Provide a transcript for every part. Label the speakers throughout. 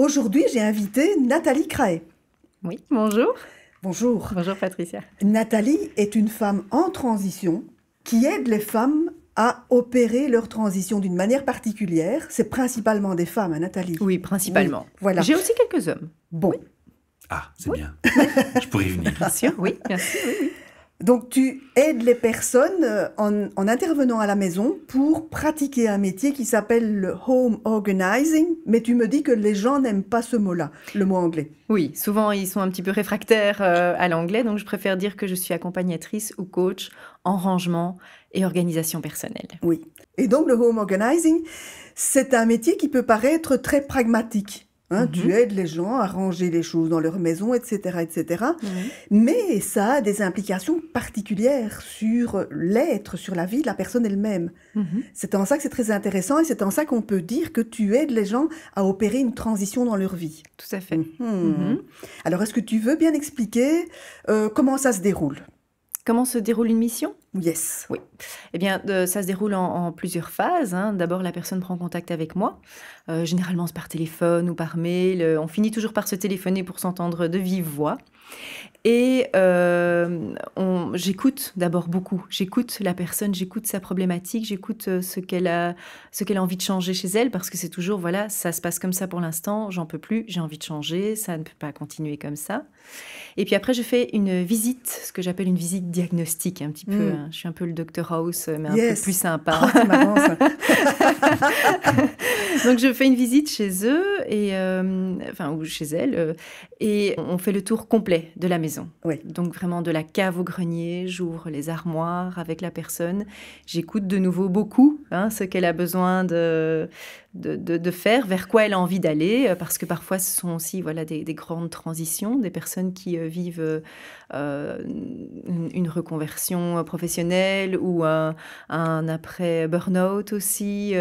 Speaker 1: Aujourd'hui, j'ai invité Nathalie Craé.
Speaker 2: Oui, bonjour.
Speaker 1: Bonjour.
Speaker 2: Bonjour Patricia.
Speaker 1: Nathalie est une femme en transition qui aide les femmes à opérer leur transition d'une manière particulière. C'est principalement des femmes, hein, Nathalie?
Speaker 2: Oui, principalement.
Speaker 1: Oui, voilà.
Speaker 2: J'ai aussi quelques hommes.
Speaker 1: Bon.
Speaker 2: Oui.
Speaker 3: Ah, c'est bien. Je pourrais y venir.
Speaker 2: Bien sûr, oui. Bien sûr, oui.
Speaker 1: Donc, tu aides les personnes en intervenant à la maison pour pratiquer un métier qui s'appelle le home organizing, mais tu me dis que les gens n'aiment pas ce mot-là, le mot anglais.
Speaker 2: Oui, souvent ils sont un petit peu réfractaires à l'anglais, donc je préfère dire que je suis accompagnatrice ou coach en rangement et organisation personnelle.
Speaker 1: Oui. Et donc, le home organizing, c'est un métier qui peut paraître très pragmatique. Hein, Tu aides les gens à ranger les choses dans leur maison, etc., etc. Mais ça a des implications particulières sur l'être, sur la vie de la personne elle-même. C'est en ça que c'est très intéressant et c'est en ça qu'on peut dire que tu aides les gens à opérer une transition dans leur vie.
Speaker 2: Tout à fait.
Speaker 1: Alors, est-ce que tu veux bien expliquer comment ça se déroule?
Speaker 2: Comment se déroule une mission ?
Speaker 1: Yes.
Speaker 2: Oui. Eh bien, ça se déroule en plusieurs phases. Hein. D'abord, la personne prend contact avec moi. Généralement, c'est par téléphone ou par mail. On finit toujours par se téléphoner pour s'entendre de vive voix. Et j'écoute d'abord beaucoup. J'écoute la personne, j'écoute sa problématique, j'écoute ce qu'elle a envie de changer chez elle, parce que c'est toujours, voilà, ça se passe comme ça pour l'instant, j'en peux plus, j'ai envie de changer, ça ne peut pas continuer comme ça. Et puis après, je fais une visite, ce que j'appelle une visite diagnostique, un petit peu. Hein. Je suis un peu le Dr House, mais un peu plus sympa.
Speaker 1: Oh, c'est marrant, ça.
Speaker 2: Donc, je fais une visite chez eux, ou chez elle, et on fait le tour complet de la maison.
Speaker 1: Oui.
Speaker 2: Donc, vraiment de la cave au grenier, j'ouvre les armoires avec la personne. J'écoute de nouveau beaucoup ce qu'elle a besoin de faire, vers quoi elle a envie d'aller, parce que parfois, ce sont aussi des grandes transitions, des personnes qui vivent une reconversion professionnelle ou un après burn-out aussi.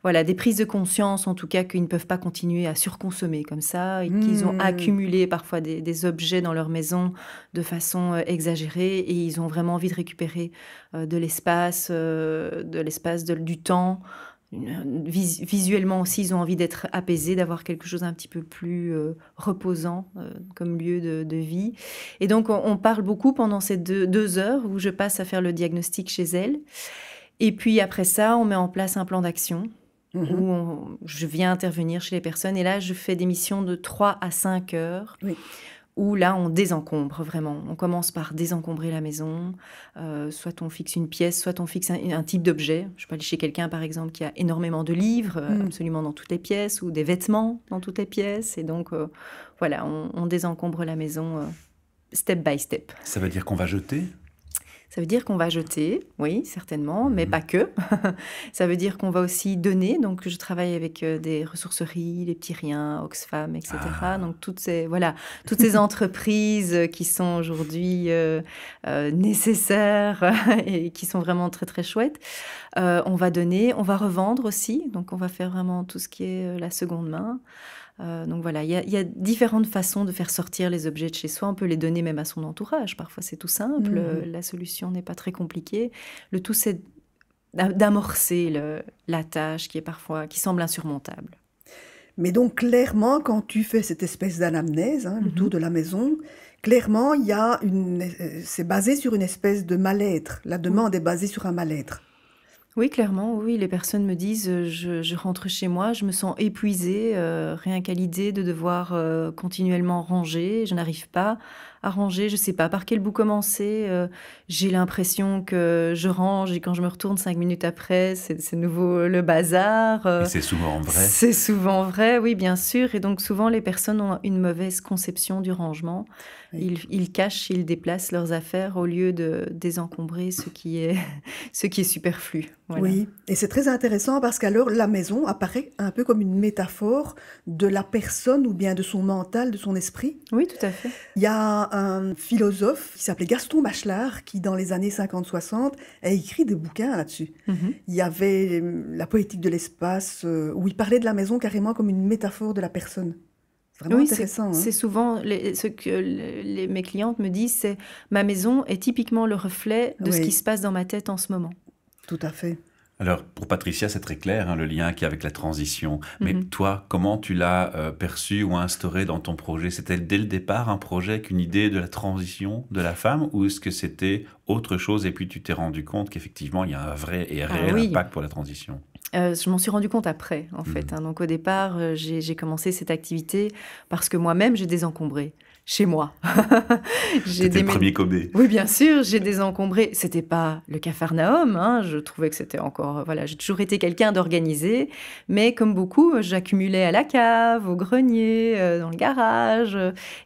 Speaker 2: Des prises de conscience, en tout cas, qu'ils ne peuvent pas continuer à surconsommer comme ça, et qu'ils ont accumulé parfois des objets dans leur maison de façon exagérée, et ils ont vraiment envie de récupérer de l'espace, du temps. Visuellement aussi, ils ont envie d'être apaisés, d'avoir quelque chose un petit peu plus reposant comme lieu de vie. Et donc, on parle beaucoup pendant ces deux heures où je passe à faire le diagnostic chez elle. Et puis après ça, on met en place un plan d'action où je viens intervenir chez les personnes. Et là, je fais des missions de 3 à 5 heures.
Speaker 1: Oui.
Speaker 2: Où là, on désencombre vraiment. On commence par désencombrer la maison. Soit on fixe une pièce, soit on fixe un type d'objet. Je peux aller chez quelqu'un, par exemple, qui a énormément de livres, absolument dans toutes les pièces, ou des vêtements dans toutes les pièces. Et donc, on désencombre la maison step by step.
Speaker 3: Ça veut dire qu'on va jeter ?
Speaker 2: Ça veut dire qu'on va jeter, oui, certainement, mais pas que. Ça veut dire qu'on va aussi donner. Donc, je travaille avec des ressourceries, les petits riens, Oxfam, etc. Donc, toutes ces entreprises qui sont aujourd'hui nécessaires et qui sont vraiment très, très chouettes. On va donner, on va revendre aussi. Donc, on va faire vraiment tout ce qui est la seconde main. Donc voilà, il y a différentes façons de faire sortir les objets de chez soi. On peut les donner même à son entourage. Parfois, c'est tout simple. La solution n'est pas très compliquée. Le tout, c'est d'amorcer la tâche qui semble insurmontable.
Speaker 1: Mais donc, clairement, quand tu fais cette espèce d'anamnèse, le tour de la maison, clairement, c'est basé sur une espèce de mal-être. La demande est basée sur un mal-être.
Speaker 2: Oui, clairement, oui. Les personnes me disent, je rentre chez moi, je me sens épuisée, rien qu'à l'idée de devoir continuellement ranger. Je n'arrive pas à ranger, je ne sais pas par quel bout commencer. J'ai l'impression que je range et quand je me retourne 5 minutes après, c'est nouveau le bazar.
Speaker 3: Et c'est souvent vrai.
Speaker 2: C'est souvent vrai, oui, bien sûr. Et donc souvent, les personnes ont une mauvaise conception du rangement. Oui. Ils cachent, ils déplacent leurs affaires au lieu de désencombrer ce qui est superflu. Voilà.
Speaker 1: Oui, et c'est très intéressant parce qu'alors la maison apparaît un peu comme une métaphore de la personne ou bien de son mental, de son esprit.
Speaker 2: Oui, tout à fait.
Speaker 1: Il y a un philosophe qui s'appelait Gaston Bachelard qui, dans les années 50-60, a écrit des bouquins là-dessus. Il y avait la poétique de l'espace où il parlait de la maison carrément comme une métaphore de la personne. C'est vraiment intéressant.
Speaker 2: C'est souvent ce que mes clientes me disent, c'est ma maison est typiquement le reflet de ce qui se passe dans ma tête en ce moment.
Speaker 1: Tout à fait.
Speaker 3: Alors, pour Patricia, c'est très clair, hein, le lien qu'il y a avec la transition. Mais toi, comment tu l'as perçu ou instauré dans ton projet? C'était dès le départ un projet qu'une idée de la transition de la femme, ou est-ce que c'était autre chose et puis tu t'es rendu compte qu'effectivement, il y a un vrai et réel impact pour la transition?
Speaker 2: Je m'en suis rendu compte après, en fait. Hein. Donc, au départ, j'ai commencé cette activité parce que moi-même, j'ai désencombré chez moi.
Speaker 3: C'était le premier Kobe.
Speaker 2: Oui, bien sûr, j'ai désencombré. C'était pas le Capharnaüm, hein. Je trouvais que c'était encore... Voilà, j'ai toujours été quelqu'un d'organisé, mais comme beaucoup, j'accumulais à la cave, au grenier, dans le garage.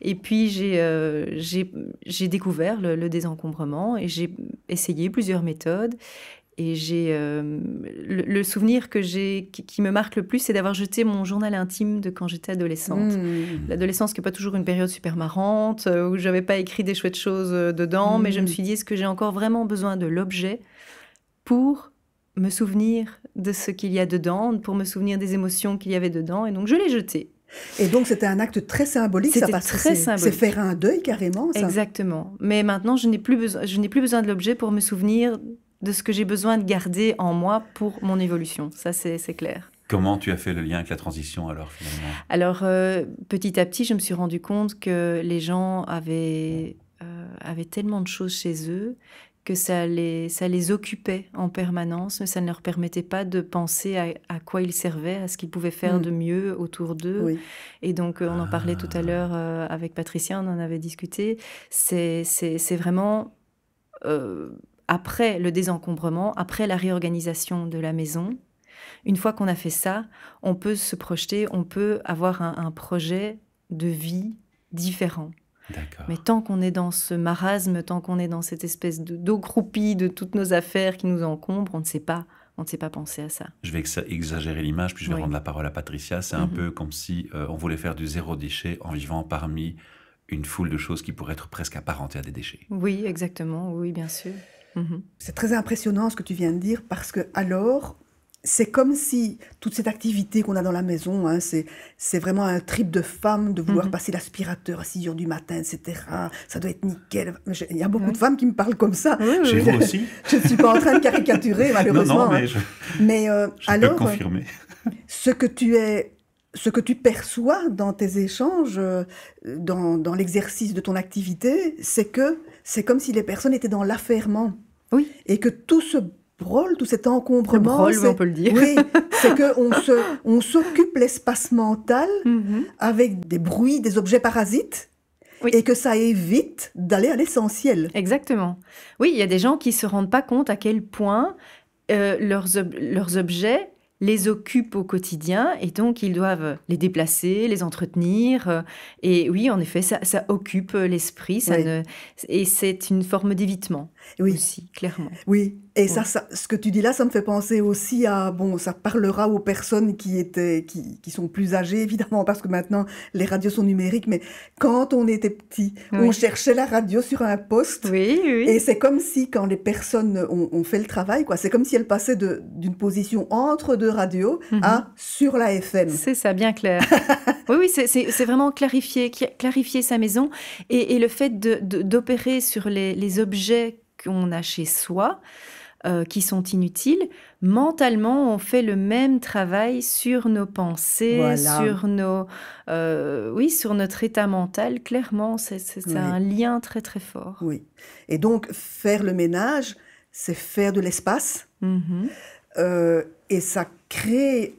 Speaker 2: Et puis, j'ai découvert le désencombrement et j'ai essayé plusieurs méthodes. Et le souvenir qui me marque le plus, c'est d'avoir jeté mon journal intime de quand j'étais adolescente. L'adolescence qui n'est pas toujours une période super marrante, où je n'avais pas écrit des chouettes choses dedans, mais je me suis dit, est-ce que j'ai encore vraiment besoin de l'objet pour me souvenir de ce qu'il y a dedans, pour me souvenir des émotions qu'il y avait dedans, et donc je l'ai jeté.
Speaker 1: Et donc, c'était un acte très symbolique,
Speaker 2: c'était
Speaker 1: ça, parce
Speaker 2: très
Speaker 1: que
Speaker 2: symbolique.
Speaker 1: C'est faire un deuil, carrément, ça.
Speaker 2: Exactement. Mais maintenant, je n'ai plus besoin de l'objet pour me souvenir de ce que j'ai besoin de garder en moi pour mon évolution. Ça, c'est clair.
Speaker 3: Comment tu as fait le lien avec la transition, alors, finalement?
Speaker 2: Alors, petit à petit, je me suis rendu compte que les gens avaient tellement de choses chez eux que ça les occupait en permanence, mais ça ne leur permettait pas de penser à quoi ils servaient, à ce qu'ils pouvaient faire de mieux autour d'eux. Oui. Et donc, on en parlait tout à l'heure avec Patricia, on en avait discuté. C'est vraiment... après le désencombrement, après la réorganisation de la maison, une fois qu'on a fait ça, on peut se projeter, on peut avoir un projet de vie différent.
Speaker 3: D'accord.
Speaker 2: Mais tant qu'on est dans ce marasme, tant qu'on est dans cette espèce d'eau croupie de toutes nos affaires qui nous encombrent, on ne sait pas penser à ça.
Speaker 3: Je vais exagérer l'image, puis je vais rendre la parole à Patricia. C'est un peu comme si on voulait faire du zéro déchet en vivant parmi une foule de choses qui pourraient être presque apparentées à des déchets.
Speaker 2: Oui, exactement, oui, bien sûr.
Speaker 1: C'est très impressionnant ce que tu viens de dire, parce que alors, c'est comme si toute cette activité qu'on a dans la maison, hein, c'est vraiment un trip de femme de vouloir passer l'aspirateur à 6 heures du matin, etc. Ça doit être nickel. Il y a beaucoup de femmes qui me parlent comme ça.
Speaker 3: Chez vous aussi?
Speaker 1: Je ne suis pas en train de caricaturer, malheureusement.
Speaker 3: Non, mais je peux confirmer.
Speaker 1: Ce que tu perçois dans tes échanges, dans l'exercice de ton activité, c'est comme si les personnes étaient dans l'affairement.
Speaker 2: Oui.
Speaker 1: Et que tout ce brôle, tout cet encombrement...
Speaker 2: Le brôle, on peut le dire.
Speaker 1: Oui, c'est qu'on s'occupe l'espace mental avec des bruits, des objets parasites, et que ça évite d'aller à l'essentiel.
Speaker 2: Exactement. Oui, il y a des gens qui ne se rendent pas compte à quel point leurs objets les occupent au quotidien et donc ils doivent les déplacer, les entretenir. Et oui, en effet, ça occupe l'esprit et c'est une forme d'évitement aussi, clairement.
Speaker 1: Oui, et ça, ce que tu dis là, ça me fait penser aussi à... Bon, ça parlera aux personnes qui sont plus âgées, évidemment, parce que maintenant, les radios sont numériques, mais quand on était petit, on cherchait la radio sur un poste.
Speaker 2: Oui.
Speaker 1: Et c'est comme si, quand les personnes ont fait le travail, c'est comme si elles passaient d'une position entre deux radios à sur la FM.
Speaker 2: C'est ça, bien clair. Oui, c'est vraiment clarifier sa maison et le fait d'opérer sur les objets qu'on a chez soi, qui sont inutiles, mentalement, on fait le même travail sur nos pensées, sur sur notre état mental. Clairement, c'est un lien très, très fort.
Speaker 1: Oui. Et donc, faire le ménage, c'est faire de l'espace. Et ça crée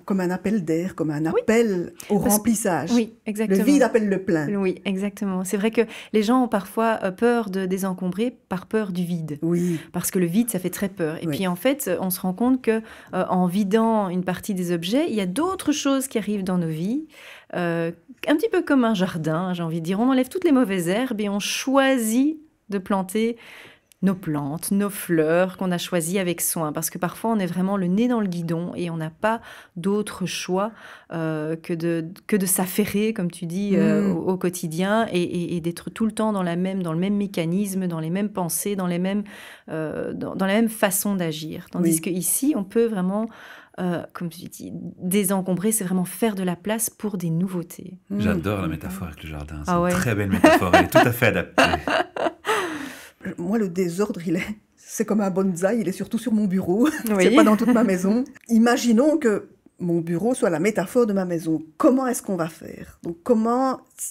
Speaker 1: comme un appel d'air, comme un appel au remplissage.
Speaker 2: Oui, exactement.
Speaker 1: Le vide appelle le plein.
Speaker 2: Oui, exactement. C'est vrai que les gens ont parfois peur de désencombrer par peur du vide.
Speaker 1: Oui.
Speaker 2: Parce que le vide, ça fait très peur. Et puis en fait, on se rend compte que en vidant une partie des objets, il y a d'autres choses qui arrivent dans nos vies. Un petit peu comme un jardin, j'ai envie de dire. On enlève toutes les mauvaises herbes et on choisit de planter nos plantes, nos fleurs qu'on a choisies avec soin. Parce que parfois, on est vraiment le nez dans le guidon et on n'a pas d'autre choix que de s'affairer, comme tu dis, au quotidien et d'être tout le temps dans le même mécanisme, dans les mêmes pensées, dans la même façon d'agir. Tandis qu'ici, on peut vraiment... comme tu dis, désencombrer, c'est vraiment faire de la place pour des nouveautés.
Speaker 3: J'adore la métaphore avec le jardin. C'est une très belle métaphore. Elle est tout à fait adaptée.
Speaker 1: Moi, le désordre, c'est comme un bonsaï, il est surtout sur mon bureau,
Speaker 2: Oui.
Speaker 1: c'est pas dans toute ma maison. Imaginons que mon bureau soit la métaphore de ma maison. Comment est-ce qu'on va faire? Donc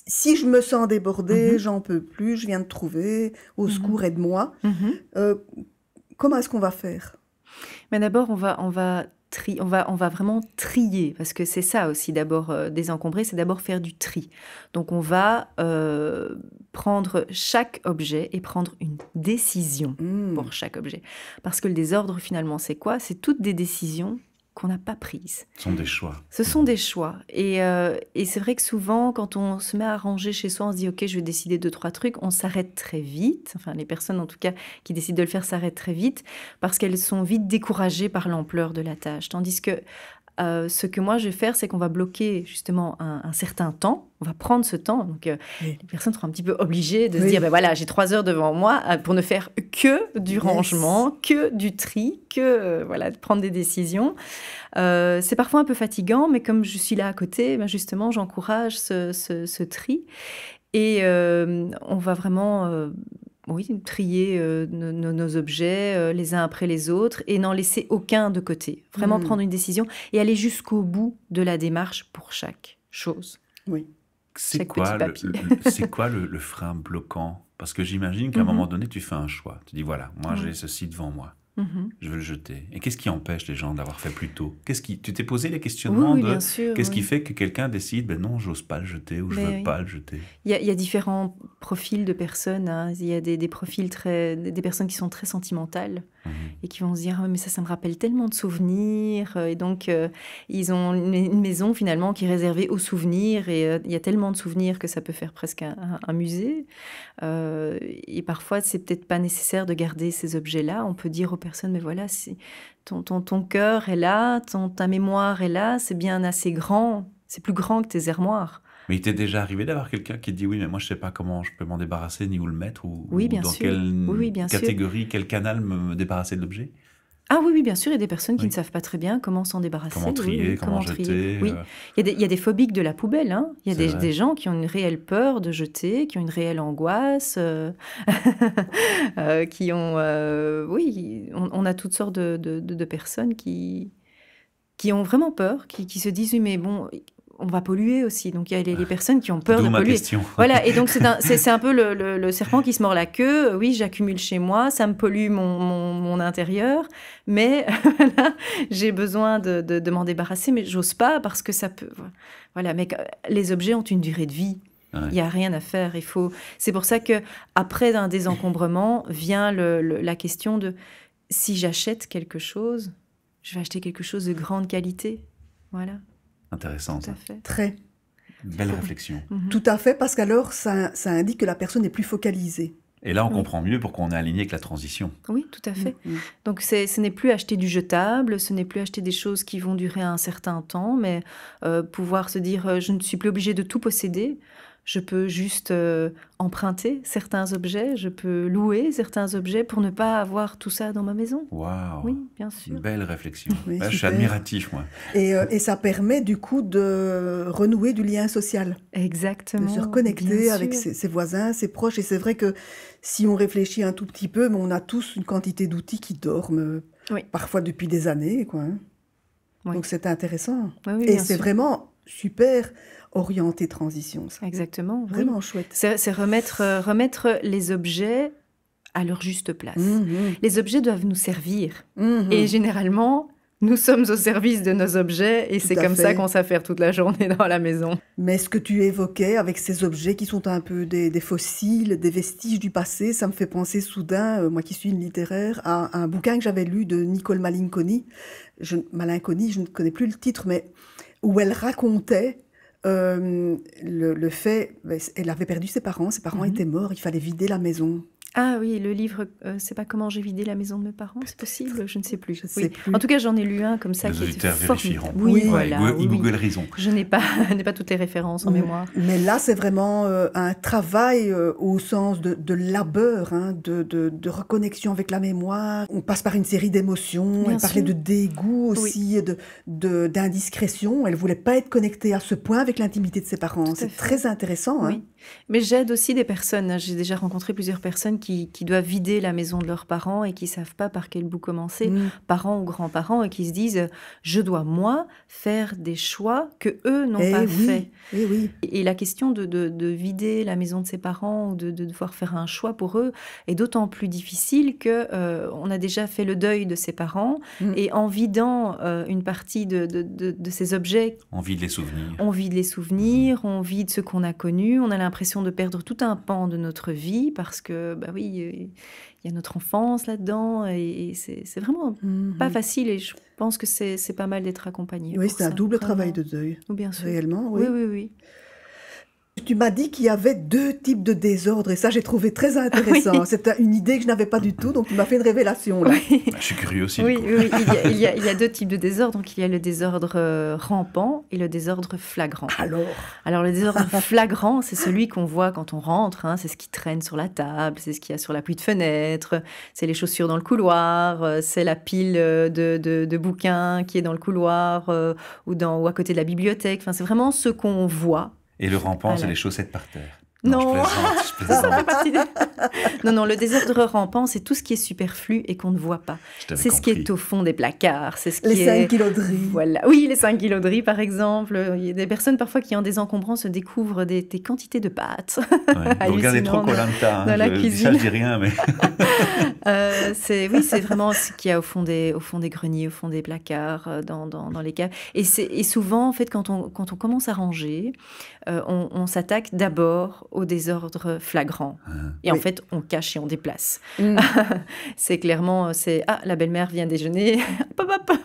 Speaker 1: si je me sens débordée, j'en peux plus, je viens de trouver, au secours, aide-moi. Comment est-ce qu'on va faire?
Speaker 2: Mais d'abord, on va vraiment trier, parce que c'est ça aussi, d'abord, désencombrer, c'est d'abord faire du tri. Donc, on va prendre chaque objet et prendre une décision pour chaque objet. Parce que le désordre, finalement, c'est quoi? C'est toutes des décisions qu'on n'a pas prises.
Speaker 3: Ce sont des choix.
Speaker 2: Ce sont des choix. Et c'est vrai que souvent, quand on se met à ranger chez soi, on se dit « Ok, je vais décider 2-3 trucs », on s'arrête très vite. Enfin, les personnes, en tout cas, qui décident de le faire s'arrêtent très vite parce qu'elles sont vite découragées par l'ampleur de la tâche. Tandis que ce que moi, je vais faire, c'est qu'on va bloquer justement un certain temps. On va prendre ce temps. Donc, les personnes seront un petit peu obligées de se dire, ben voilà, j'ai 3 heures devant moi pour ne faire que du rangement, que du tri, que voilà, de prendre des décisions. C'est parfois un peu fatigant, mais comme je suis là à côté, ben justement, j'encourage ce tri. Et on va vraiment... trier nos objets les uns après les autres et n'en laisser aucun de côté. Vraiment prendre une décision et aller jusqu'au bout de la démarche pour chaque chose.
Speaker 1: Oui.
Speaker 3: C'est quoi le frein bloquant? Parce que j'imagine qu'à un moment donné, tu fais un choix. Tu dis, voilà, moi j'ai ceci devant moi. Je veux le jeter. Et qu'est-ce qui empêche les gens d'avoir fait plus tôt? Tu t'es posé les questionnements
Speaker 2: bien sûr,
Speaker 3: qu'est-ce qui fait que quelqu'un décide, ben non, j'ose pas le jeter ou je veux pas le jeter?
Speaker 2: Il y a différents profils de personnes. Hein. Il y a des profils des personnes qui sont très sentimentales et qui vont se dire mais ça me rappelle tellement de souvenirs. Et donc, ils ont une maison finalement qui est réservée aux souvenirs et il y a tellement de souvenirs que ça peut faire presque un musée. Et parfois, c'est peut-être pas nécessaire de garder ces objets-là. On peut dire aux personnes, mais voilà, ton cœur est là, ta mémoire est là, c'est bien assez grand, c'est plus grand que tes armoires.
Speaker 3: Mais il t'est déjà arrivé d'avoir quelqu'un qui te dit, oui, mais moi je sais pas comment je peux m'en débarrasser, ni où le mettre, ou
Speaker 2: bien
Speaker 3: dans
Speaker 2: sûr.
Speaker 3: quelle
Speaker 2: bien
Speaker 3: catégorie,
Speaker 2: sûr.
Speaker 3: quel canal me débarrasser de l'objet?
Speaker 2: Ah oui, bien sûr, il y a des personnes qui ne savent pas très bien comment s'en débarrasser.
Speaker 3: Comment trier, comment jeter.
Speaker 2: Oui. Il y a des phobiques de la poubelle. Hein. Il y a des gens qui ont une réelle peur de jeter, qui ont une réelle angoisse, qui ont... on a toutes sortes de personnes qui ont vraiment peur, qui se disent, oui, mais bon... On va polluer aussi, donc il y a les personnes qui ont peur de polluer.
Speaker 3: Question.
Speaker 2: Voilà, et donc c'est un peu le serpent qui se mord la queue. Oui, j'accumule chez moi, ça me pollue mon intérieur, mais là, j'ai besoin de m'en débarrasser, mais j'ose pas parce que ça peut... Voilà, mais les objets ont une durée de vie. Il n'y a rien à faire. C'est pour ça qu'après un désencombrement vient la question de si j'achète quelque chose, je vais acheter quelque chose de grande qualité. Voilà.
Speaker 3: Intéressant,
Speaker 2: tout
Speaker 3: ça.
Speaker 2: À fait.
Speaker 1: Très.
Speaker 3: Belle réflexion.
Speaker 1: Tout à fait, parce qu'alors, ça indique que la personne est plus focalisée.
Speaker 3: Et là, on comprend mieux pourquoi on est aligné avec la transition.
Speaker 2: Oui, tout à fait. Donc, ce n'est plus acheter du jetable, ce n'est plus acheter des choses qui vont durer un certain temps, mais pouvoir se dire, je ne suis plus obligée de tout posséder. Je peux juste emprunter certains objets, je peux louer certains objets pour ne pas avoir tout ça dans ma maison.
Speaker 3: Waouh!
Speaker 2: Oui, bien sûr.
Speaker 3: Une belle réflexion.
Speaker 1: Oui,
Speaker 3: je suis admiratif, moi.
Speaker 1: Et ça permet du coup de renouer du lien social.
Speaker 2: Exactement.
Speaker 1: De se reconnecter avec ses voisins, ses proches. Et c'est vrai que si on réfléchit un tout petit peu, on a tous une quantité d'outils qui dorment, parfois depuis des années, quoi.
Speaker 2: Oui.
Speaker 1: Donc c'est intéressant.
Speaker 2: Oui,
Speaker 1: et c'est vraiment super orienté transition. Ça.
Speaker 2: Exactement.
Speaker 1: Vraiment chouette.
Speaker 2: C'est remettre les objets à leur juste place. Les objets doivent nous servir. Et généralement, nous sommes au service de nos objets et c'est comme ça qu'on s'affaire toute la journée dans la maison.
Speaker 1: Mais ce que tu évoquais avec ces objets qui sont un peu des fossiles, des vestiges du passé, ça me fait penser soudain, moi qui suis une littéraire, à un bouquin que j'avais lu de Nicole Malinconi. Malinconi, je ne connais plus le titre, mais où elle racontait le fait, elle avait perdu ses parents étaient morts, il fallait vider la maison.
Speaker 2: Ah oui, le livre, c'est pas comment j'ai vidé la maison de mes parents, c'est possible, je ne sais plus.
Speaker 1: Je sais plus.
Speaker 2: En tout cas, j'en ai lu un comme ça qui était formidable.
Speaker 3: Oui, voilà. Ils googleront.
Speaker 2: Je n'ai pas toutes les références en mémoire.
Speaker 1: Mais là, c'est vraiment un travail au sens de labeur, de reconnexion avec la mémoire. On passe par une série d'émotions. Elle parlait de dégoût aussi, d'indiscrétion. Elle voulait pas être connectée à ce point avec l'intimité de ses parents. C'est très intéressant.
Speaker 2: Oui. Mais j'aide aussi des personnes. J'ai déjà rencontré plusieurs personnes personnes qui doivent vider la maison de leurs parents et qui ne savent pas par quel bout commencer, parents ou grands-parents, et qui se disent « je dois, moi, faire des choix que eux n'ont pas fait ». Et la question de vider la maison de ses parents ou de devoir faire un choix pour eux est d'autant plus difficile qu'on a déjà fait le deuil de ses parents et en vidant une partie de ces objets...
Speaker 3: On vide les souvenirs.
Speaker 2: On vide les souvenirs, on vide ce qu'on a connu, on a l'impression de perdre tout un pan de notre vie parce que, il y a notre enfance là-dedans et c'est vraiment pas facile et je pense que c'est pas mal d'être accompagné.
Speaker 1: Oui, c'est un double travail de deuil.
Speaker 2: Bien sûr.
Speaker 1: Réellement,
Speaker 2: oui.
Speaker 1: Tu m'as dit qu'il y avait 2 types de désordre et ça, j'ai trouvé très intéressant. C'était une idée que je n'avais pas du tout, donc tu m'as fait une révélation. Là.
Speaker 3: Je suis curieux aussi.
Speaker 2: Oui, il y a 2 types de désordre. Donc, il y a le désordre rampant et le désordre flagrant. Alors le désordre flagrant, c'est celui qu'on voit quand on rentre. C'est ce qui traîne sur la table, c'est ce qu'il y a sur l'appui de fenêtre, c'est les chaussures dans le couloir, c'est la pile de bouquins qui est dans le couloir ou à côté de la bibliothèque. Enfin, c'est vraiment ce qu'on voit.
Speaker 3: Et le rampant, c'est les chaussettes par terre.
Speaker 2: Non,
Speaker 3: je plaisante.
Speaker 2: Ça fait partie Non, le désordre rampant, c'est tout ce qui est superflu et qu'on ne voit pas. C'est ce qui est au fond des placards. C'est ce qui
Speaker 1: les 5 kilos de riz.
Speaker 2: Voilà. Oui, les 5 kilos de riz, par exemple. Il y a des personnes, parfois, qui, en désencombrant, se découvrent des quantités de pâtes.
Speaker 3: Vous regardez trop Koh-Lanta.
Speaker 2: Dans la cuisine.
Speaker 3: Je dis rien, mais...
Speaker 2: c'est vraiment ce qu'il y a au fond des greniers, au fond des placards, dans les caves. Et souvent, en fait, quand on commence à ranger, on s'attaque d'abord au désordre flagrant. Et en fait, on cache et on déplace. C'est clairement, la belle-mère vient déjeuner,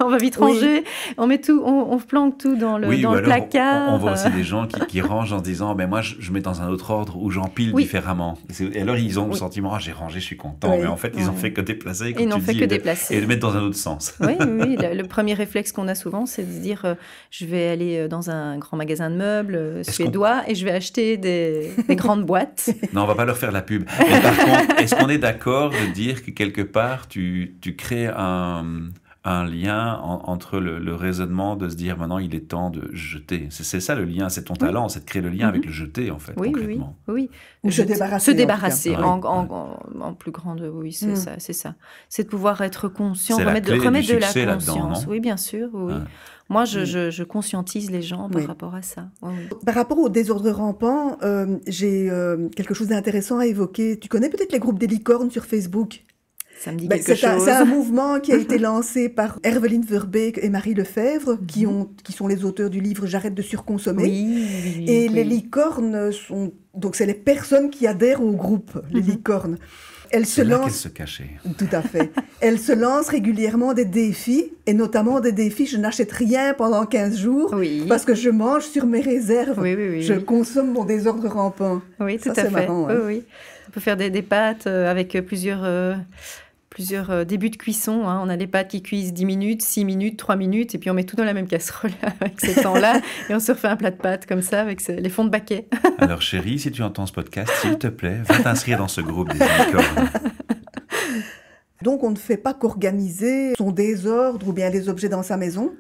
Speaker 2: on va vite ranger, on met tout, on planque tout dans le placard.
Speaker 3: On voit aussi des gens qui rangent en se disant, moi, je mets dans un autre ordre ou j'empile différemment. Et alors, ils ont le sentiment, j'ai rangé, je suis content. Mais en fait, ils n'ont fait que déplacer.
Speaker 2: Ils n'ont fait que déplacer.
Speaker 3: Et le mettre dans un autre sens.
Speaker 2: Oui. Le premier réflexe qu'on a souvent, c'est de se dire, je vais aller dans un grand magasin de meubles suédois et je vais acheter des grandes boîtes.
Speaker 3: Non, on ne va pas leur faire la pub. Mais par contre, est-ce qu'on est d'accord de dire que quelque part, tu crées un lien entre le raisonnement de se dire maintenant il est temps de jeter. C'est ça le lien, c'est ton talent, c'est de créer le lien avec le jeter en fait, concrètement.
Speaker 2: Oui.
Speaker 1: Ou se
Speaker 2: débarrasser en plus grande, c'est ça. C'est de pouvoir être conscient, remettre de la conscience. Oui, bien sûr, oui. Moi, je conscientise les gens par rapport à ça.
Speaker 1: Par rapport au désordre rampant, j'ai quelque chose d'intéressant à évoquer. Tu connais peut-être les groupes des licornes sur Facebook ?
Speaker 2: Ça me dit quelque chose.
Speaker 1: C'est un mouvement qui a été lancé par Herveline Verbeek et Marie Lefebvre, qui sont les auteurs du livre « J'arrête de surconsommer ». Et les licornes donc c'est les personnes qui adhèrent au groupe, les licornes.
Speaker 3: C'est là qu'elles se cachaient.
Speaker 1: Tout à fait. Elles se lancent régulièrement des défis, et notamment des défis, je n'achète rien pendant 15 jours, parce que je mange sur mes réserves. Je consomme mon désordre rampant.
Speaker 2: Oui, tout à fait.
Speaker 1: C'est marrant.
Speaker 2: Oui. On peut faire des pâtes avec plusieurs débuts de cuisson. On a des pâtes qui cuisent 10 minutes, 6 minutes, 3 minutes, et puis on met tout dans la même casserole avec ces temps-là, et on se refait un plat de pâtes comme ça, avec les fonds de baquet.
Speaker 3: Alors chérie, si tu entends ce podcast, s'il te plaît, va t'inscrire dans ce groupe des licornes.
Speaker 1: Donc on ne fait pas qu'organiser son désordre ou bien les objets dans sa maison.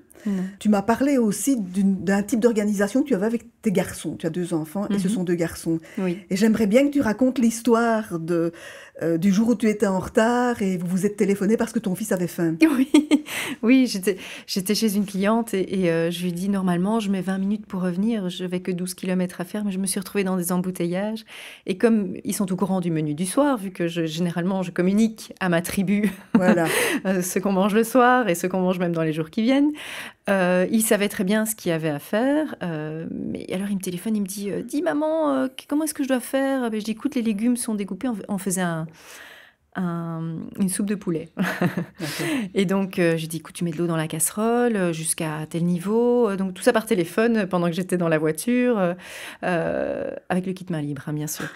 Speaker 1: Tu m'as parlé aussi d'un type d'organisation que tu avais avec tes garçons. Tu as 2 enfants et ce sont 2 garçons. Et j'aimerais bien que tu racontes l'histoire du jour où tu étais en retard et vous vous êtes téléphoné parce que ton fils avait faim.
Speaker 2: Oui, j'étais chez une cliente et je lui ai dit normalement je mets 20 minutes pour revenir, je n'avais que 12 km à faire, mais je me suis retrouvée dans des embouteillages. Et comme ils sont au courant du menu du soir, vu que généralement je communique à ma tribu ce qu'on mange le soir et ce qu'on mange même dans les jours qui viennent, il savait très bien ce qu'il y avait à faire. Mais alors il me téléphone, il me dit « Dis maman, comment est-ce que je dois faire ?» Je dis « Écoute, les légumes sont découpés. » On faisait une soupe de poulet. Et donc, j'ai dit, écoute, tu mets de l'eau dans la casserole jusqu'à tel niveau. Donc, tout ça par téléphone pendant que j'étais dans la voiture, avec le kit main libre, bien sûr.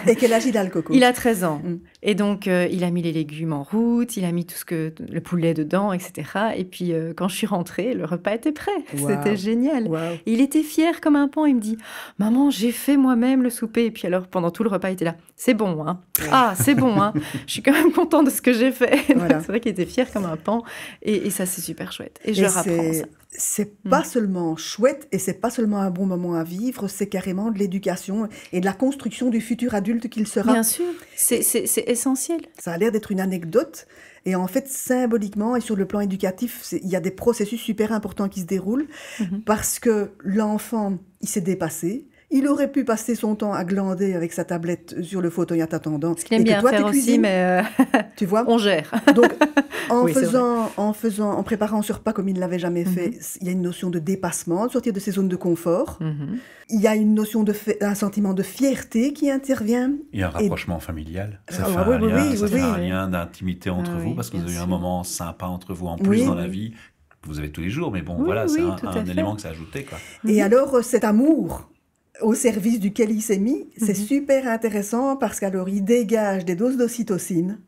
Speaker 1: Et quel âge il a, le coco ?
Speaker 2: Il a 13 ans. Et donc, il a mis les légumes en route, il a mis le poulet dedans, etc. Et puis, quand je suis rentrée, le repas était prêt. C'était génial. Il était fier comme un pan. Il me dit, maman, j'ai fait moi-même le souper. Et puis alors, pendant tout le repas, il était là. C'est bon, hein ? Ah, c'est bon, hein ? Je suis quand même contente de ce que j'ai fait. C'est vrai qu'il était fier comme un pan. Et ça, c'est super chouette. Et je leur apprends ça.
Speaker 1: c'est pas seulement chouette et c'est pas seulement un bon moment à vivre, c'est carrément de l'éducation et de la construction du futur adulte qu'il sera.
Speaker 2: Bien sûr, c'est essentiel.
Speaker 1: Ça a l'air d'être une anecdote et en fait, symboliquement et sur le plan éducatif, il y a des processus super importants qui se déroulent parce que l'enfant, il s'est dépassé. Il aurait pu passer son temps à glander avec sa tablette sur le fauteuil en t'attendant.
Speaker 2: Ce qu'il aime bien faire aussi, mais
Speaker 1: tu vois,
Speaker 2: on gère.
Speaker 1: Donc, en préparant ce repas comme il ne l'avait jamais fait, il y a une notion de dépassement, de sortir de ses zones de confort. Il y a une notion un sentiment de fierté qui intervient.
Speaker 3: Il y a un rapprochement familial. Ça fait un lien d'intimité entre vous parce que vous avez eu un moment sympa entre vous en plus dans la vie. Vous avez tous les jours, mais bon, c'est un élément que ça a ajouté, quoi.
Speaker 1: Et alors, cet amour au service duquel il s'est mis, c'est super intéressant parce qu'alors il dégage des doses d'ocytocine,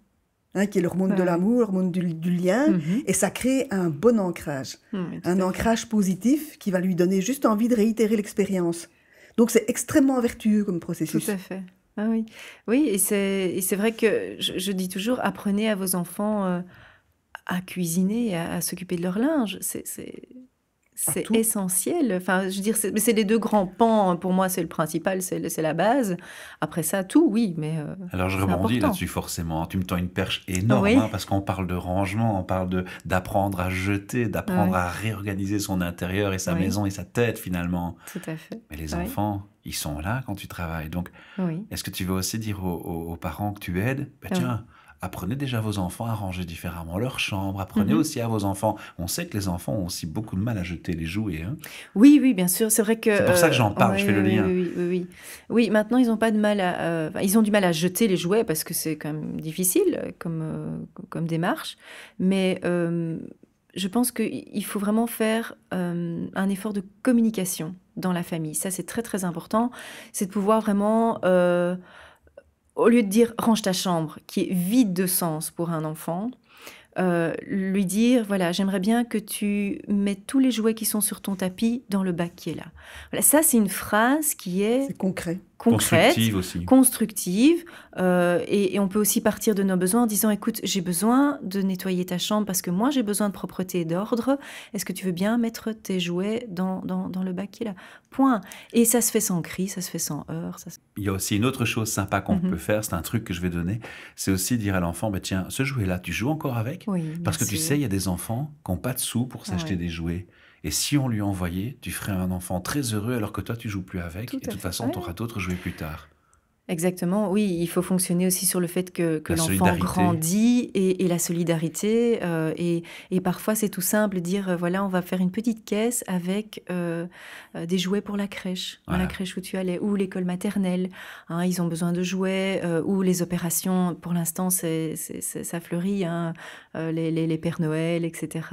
Speaker 1: qui est l'hormone de l'amour, l'hormone du lien, et ça crée un bon ancrage, un ancrage positif qui va lui donner juste envie de réitérer l'expérience. Donc c'est extrêmement vertueux comme processus.
Speaker 2: Tout à fait. Ah oui, oui, et c'est vrai que je dis toujours, apprenez à vos enfants à cuisiner, à s'occuper de leur linge. C'est essentiel. Enfin, je veux dire, c'est les deux grands pans. Pour moi, c'est le principal, c'est la base. Après ça, tout, oui, mais
Speaker 3: alors, je rebondis là-dessus, forcément. Tu me tends une perche énorme, parce qu'on parle de rangement, on parle d'apprendre à jeter, d'apprendre à réorganiser son intérieur et sa maison et sa tête, finalement.
Speaker 2: Tout à fait.
Speaker 3: Mais les enfants, ils sont là quand tu travailles. Donc, est-ce que tu veux aussi dire aux parents que tu aides, tiens, apprenez déjà vos enfants à ranger différemment leur chambre. Apprenez aussi à vos enfants. On sait que les enfants ont aussi beaucoup de mal à jeter les jouets.
Speaker 2: Oui, oui, bien sûr. C'est vrai que...
Speaker 3: C'est pour ça que j'en parle, je fais le lien.
Speaker 2: Oui, maintenant, ils ont pas de mal ils ont du mal à jeter les jouets parce que c'est quand même difficile comme démarche. Mais je pense qu'il faut vraiment faire un effort de communication dans la famille. Ça, c'est très, très important. C'est de pouvoir vraiment... au lieu de dire « range ta chambre », qui est vide de sens pour un enfant, lui dire « voilà, j'aimerais bien que tu mettes tous les jouets qui sont sur ton tapis dans le bac qui est là ». Voilà, ça, c'est une phrase qui est...
Speaker 1: C'est concrète,
Speaker 3: constructive aussi.
Speaker 2: Constructive. Et on peut aussi partir de nos besoins en disant « écoute, j'ai besoin de nettoyer ta chambre parce que moi, j'ai besoin de propreté et d'ordre. Est-ce que tu veux bien mettre tes jouets dans le bac qui est là ?» Point. Et ça se fait sans cri, ça se fait sans heurts.
Speaker 3: Il y a aussi une autre chose sympa qu'on peut faire, c'est un truc que je vais donner, c'est aussi dire à l'enfant, tiens, ce jouet-là, tu joues encore avec ? Parce que tu sais, il y a des enfants qui n'ont pas de sous pour s'acheter des jouets. Et si on lui envoyait, tu ferais un enfant très heureux alors que toi, tu joues plus avec. Et de toute façon, tu auras d'autres jouets plus tard.
Speaker 2: Exactement, oui, il faut fonctionner aussi sur le fait que l'enfant grandit et la solidarité. Et parfois, c'est tout simple, dire, voilà, on va faire une petite caisse avec des jouets pour la crèche, la crèche où tu allais, ou l'école maternelle. Ils ont besoin de jouets, ou les opérations, pour l'instant, ça fleurit, les Pères Noël, etc.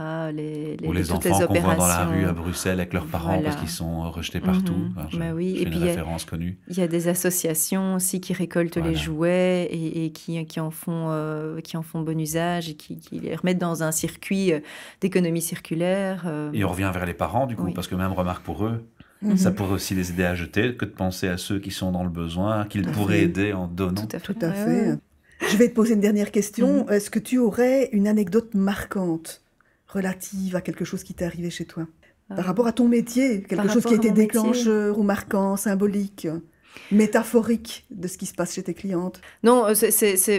Speaker 3: Ou les enfants qu'on voit dans la rue à Bruxelles avec leurs parents parce qu'ils sont rejetés partout. J'ai une référence connue.
Speaker 2: Il y a des associations aussi qui récoltent les jouets et qui en font bon usage et qui les remettent dans un circuit d'économie circulaire.
Speaker 3: Et on revient vers les parents, du coup, parce que même remarque pour eux, ça pourrait aussi les aider à jeter que de penser à ceux qui sont dans le besoin, qu'ils pourraient aider en donnant.
Speaker 1: Tout à fait. Je vais te poser une dernière question. Est-ce que tu aurais une anecdote marquante relative à quelque chose qui t'est arrivé chez toi ? Par rapport à ton métier, quelque chose qui a été déclencheur ou marquant, symbolique, métaphorique de ce qui se passe chez tes clientes?
Speaker 2: Non,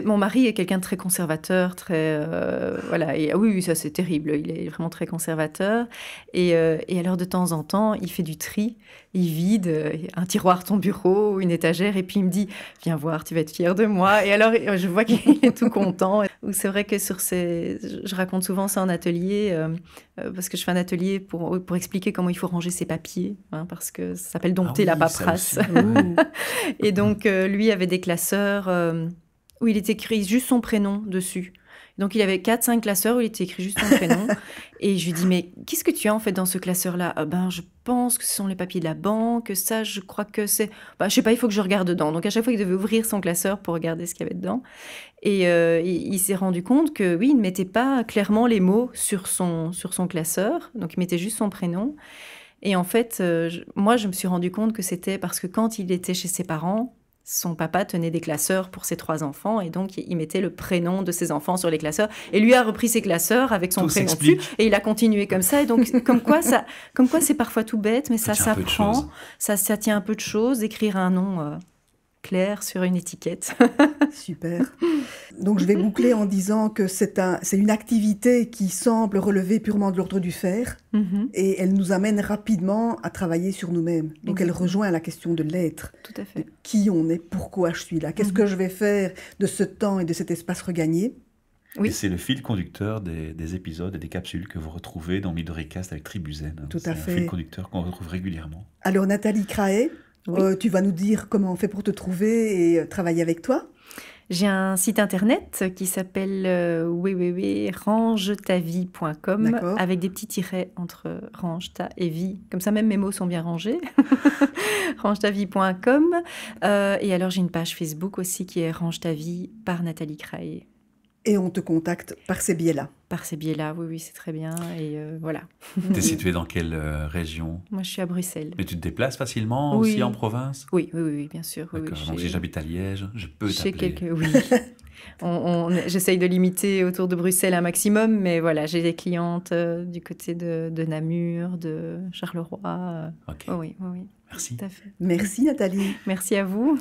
Speaker 2: mon mari est quelqu'un de très conservateur, très voilà. Et oui, ça c'est terrible. Il est vraiment très conservateur. Et alors de temps en temps, il fait du tri. Il vide un tiroir, ton bureau, ou une étagère, et puis il me dit « Viens voir, tu vas être fière de moi ». Et alors, je vois qu'il est tout content. C'est vrai que je raconte souvent ça en atelier, parce que je fais un atelier pour expliquer comment il faut ranger ses papiers, parce que ça s'appelle dompter la paperasse. Et donc, lui avait des classeurs où il était écrit juste son prénom dessus. Donc, il avait 4-5 classeurs où il était écrit juste son prénom. Et je lui dis, mais qu'est-ce que tu as en fait dans ce classeur-là ? Je pense que ce sont les papiers de la banque. Ça, je crois que c'est... je sais pas, il faut que je regarde dedans. Donc, à chaque fois, il devait ouvrir son classeur pour regarder ce qu'il y avait dedans. Et il s'est rendu compte que, oui, il ne mettait pas clairement les mots sur son classeur. Donc, il mettait juste son prénom. Et en fait, moi, je me suis rendu compte que c'était parce que quand il était chez ses parents, son papa tenait des classeurs pour ses 3 enfants et donc il mettait le prénom de ses enfants sur les classeurs et lui a repris ses classeurs avec son prénom dessus et il a continué comme ça. Et donc, comme quoi c'est parfois tout bête, mais ça s'apprend, ça tient un peu de choses, écrire un nom clair sur une étiquette.
Speaker 1: Super. Donc je vais boucler en disant que c'est une activité qui semble relever purement de l'ordre du faire et elle nous amène rapidement à travailler sur nous-mêmes. Donc elle rejoint la question de l'être.
Speaker 2: Tout à fait.
Speaker 1: De qui on est, pourquoi je suis là, qu'est-ce que je vais faire de ce temps et de cet espace regagné.
Speaker 3: Oui. Et c'est le fil conducteur des épisodes et des capsules que vous retrouvez dans Midoricast avec Tribuzen.
Speaker 1: Tout à fait.
Speaker 3: C'est un fil conducteur qu'on retrouve régulièrement.
Speaker 1: Alors Nathalie Craé, tu vas nous dire comment on fait pour te trouver et travailler avec toi.
Speaker 2: J'ai un site internet qui s'appelle rangetavie.com avec des petits tirets entre range, ta et vie. Comme ça, même mes mots sont bien rangés. rangetavie.com. Et alors, j'ai une page Facebook aussi qui est Range ta vie par Nathalie Craé.
Speaker 1: Et on te contacte par ces biais-là.
Speaker 2: Par ces biais-là, oui, c'est très bien. Et voilà.
Speaker 3: Tu es située dans quelle région ?
Speaker 2: Moi, je suis à Bruxelles.
Speaker 3: Mais tu te déplaces facilement aussi en province ?
Speaker 2: Oui, bien sûr.
Speaker 3: D'accord. Donc, si j'habite à Liège, je peux t'appeler.
Speaker 2: Oui. J'essaye de limiter autour de Bruxelles un maximum, mais voilà, j'ai des clientes du côté de Namur, de Charleroi.
Speaker 3: Ok.
Speaker 2: Oui.
Speaker 3: Merci.
Speaker 2: Tout à fait.
Speaker 1: Merci Nathalie.
Speaker 2: Merci à vous.